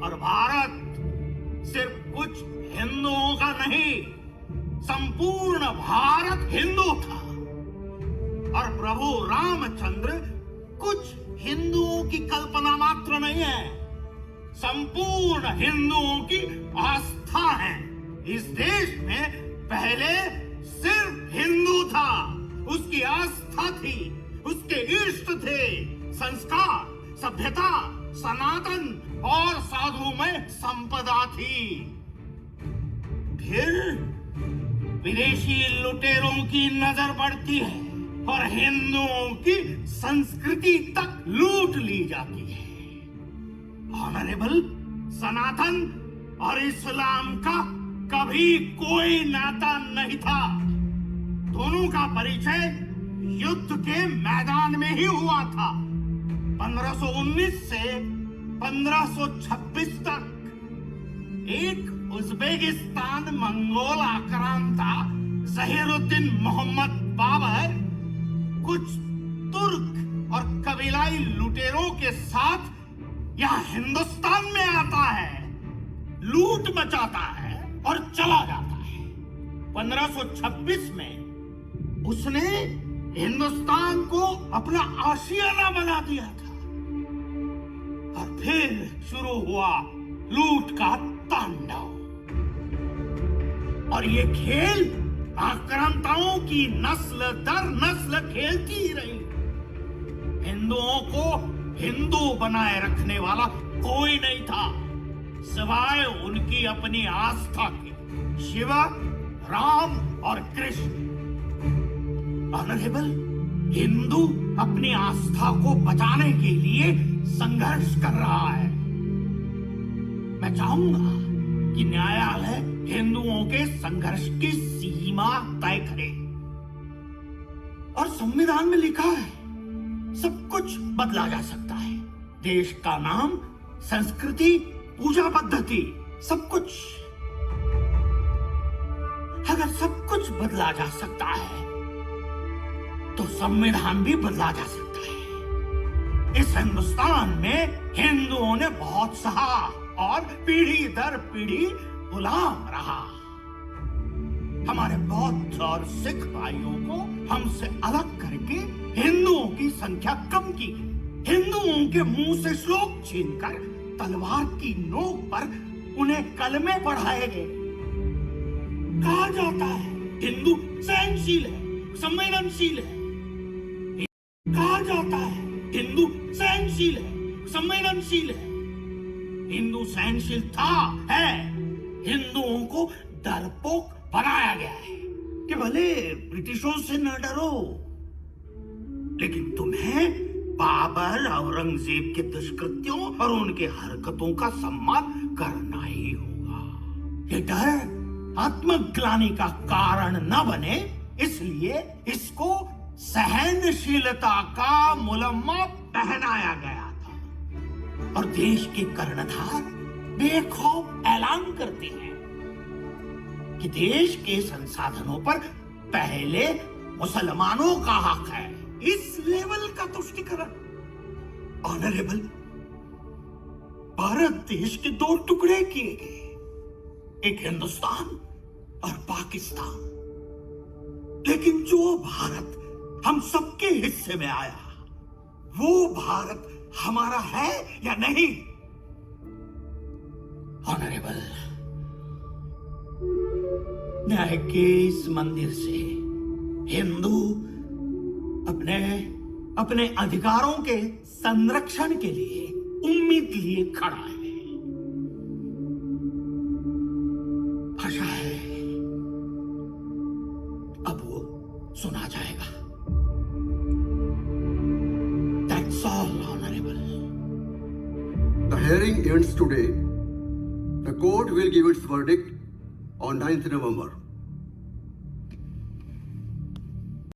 और भारत सिर्फ कुछ हिंदुओं का नहीं, संपूर्ण भारत हिंदू था। और प्रभु रामचंद्र कुछ हिंदुओं की कल्पना मात्र नहीं है, संपूर्ण हिंदुओं की आस्था है। इस देश में पहले सिर्फ हिंदू था, उसकी आस्था थी, उसके इष्ट थे, संस्कार, सभ्यता, सनातन और साधुमय संपदा थी। फिर विदेशी लुटेरों की नजर पड़ती है और हिंदुओं की संस्कृति तक लूट ली जाती है। ऑनरेबल, सनातन और इस्लाम का कभी कोई नाता नहीं था। दोनों का परिचय युद्ध के मैदान में ही हुआ था। 1519 से 1526 तक एक उज्बेकिस्तान मंगोल आक्रांता जहीरुद्दीन मोहम्मद बाबर कुछ तुर्क और कबीलाई लुटेरों के साथ यहां हिंदुस्तान में आता है, लूट मचाता है और चला जाता है। 1526 में उसने हिंदुस्तान को अपना आशियाना बना दिया था और फिर शुरू हुआ लूट का तांडव। और ये खेल आक्रांताओं की नस्ल दर नस्ल खेलती ही रही। हिंदुओं को हिंदू बनाए रखने वाला कोई नहीं था सिवाय उनकी अपनी आस्था के, शिव, राम और कृष्ण। ऑनरेबल, हिंदू अपनी आस्था को बचाने के लिए संघर्ष कर रहा है। मैं चाहूंगा कि न्यायालय हिंदुओं के संघर्ष की सीमा तय करे। और संविधान में लिखा है सब कुछ बदला जा सकता है, देश का नाम, संस्कृति, पूजा पद्धति, सब कुछ। अगर सब कुछ बदला जा सकता है तो संविधान भी बदला जा सकता है। इस हिंदुस्तान में हिंदुओं ने बहुत सहा और पीढ़ी दर पीढ़ी गुलाम रहा। हमारे बौद्ध और सिख भाइयों को हमसे अलग करके हिंदुओं की संख्या कम की गई। हिंदुओं के मुंह से श्लोक छीनकर तलवार की नोक पर उन्हें कलमे पढ़ाए गए। कहा जाता है हिंदू सहनशील है, संवेदनशील है। कहा जाता है हिंदू सहनशील है, संवेदनशील है। हिंदू सहनशील था, है। हिंदुओं को डरपोक बनाया गया है कि भले ब्रिटिशों से न डरो, लेकिन तुम्हें बाबर, औरंगजेब के दुष्कृत्यों और उनके हरकतों का सम्मान करना ही होगा। ये डर आत्मग्लानि का कारण न बने, इसलिए इसको सहनशीलता का मुलम्मा पहनाया गया था। और देश के कर्णधार बेखौफ ऐलान करते हैं कि देश के संसाधनों पर पहले मुसलमानों का हक है। इस लेवल का तुष्टीकरण। ऑनरेबल, भारत देश के दो टुकड़े किए गए, एक हिंदुस्तान और पाकिस्तान। लेकिन जो भारत हम सबके हिस्से में आया, वो भारत हमारा है या नहीं? ऑनरेबल, न्याय के इस मंदिर से हिंदू अपने अधिकारों के संरक्षण के लिए उम्मीद लिए खड़ा है। आशा है अब वो सुना जाएगा। That's all, Honorable. The hearing ends today. The court will give its verdict on 9th November.